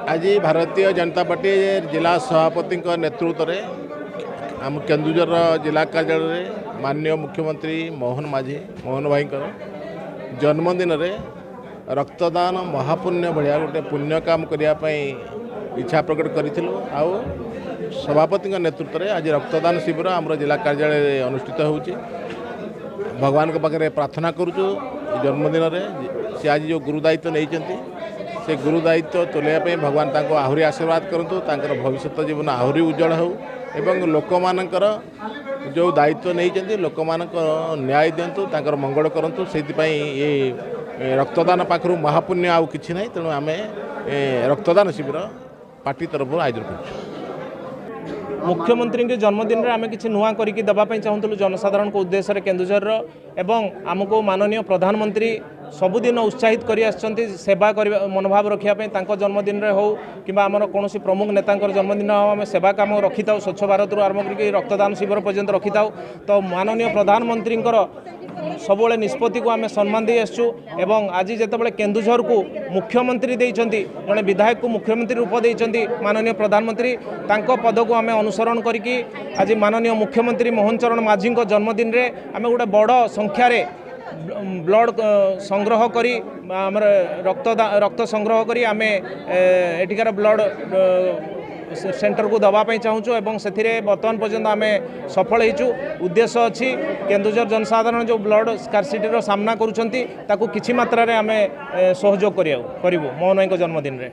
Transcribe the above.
आज भारतीय जनता पार्टी जिला सभापति नेतृत्व में आम केन्दुझर जिला कार्यालय माननीय मुख्यमंत्री मोहन भाई जन्मदिन रे रक्तदान महापुण्य भाया गोटे पुण्य काम करने इच्छा प्रकट करूँ। आउ सभापति नेतृत्व में आज रक्तदान शिविर आम जिला कार्यालय अनुष्ठित हो भगवान के पाखे प्रार्थना करुचु जन्मदिन से आज जो गुरुदायित्व नहीं से गुरुदायित्व तुलैया भगवान तांको आहुरी आशीर्वाद करंतु तांकर भविष्य जीवन आहुरी उज्जवल हो एवं लोक मानकर जो दायित्व नहीं लोक मानक न्याय दिंतु तांकर मंगल करंतु से ये रक्तदान पाखरु महापुण्य आउ किछि नहीं तेणु आम रक्तदान शिविर पार्टी तरफ आयोजन कर मुख्यमंत्री के जन्मदिन में आम कि नुआ करके देवाई चाहूँ जनसाधारण को उद्देश्य केन्दुझर एवं आमको माननीय प्रधानमंत्री सबुदिन उत्साहित कर सेवा मनोभाव रखापी जन्मदिन में हो कि कौन प्रमुख नेता जन्मदिन आम सेवा कम रखी था स्वच्छ भारत आरंभ कर रक्तदान शिविर पर्यंत रखी था। तो माननीय प्रधानमंत्री सब निष्पत्ति को आम सम्मान दे आसचु एवं आज जितेबाला केन्दुझर को मुख्यमंत्री देइचंती जड़े विधायक को मुख्यमंत्री रूप देइचंती माननीय प्रधानमंत्री तांको पद को आम अनुसरण करके आज माननीय मुख्यमंत्री मोहन चरण माझी जन्मदिन रे आम गोटे बड़ संख्यार ब्लड संग्रह करी आमर रक्त संग्रह करी आम एଠିକାର ब्लड सेंटर को दवाई चाहूँ एवं से बर्तमान पर्यंत आम सफल होइचु। उद्देश्य अच्छी केन्दुझर जनसाधारण जो ब्लड स्कार्सिटी सामना करुँच किछि मात्रा रे आम सहयोग करूँ मोहन भाई जन्मदिन रे।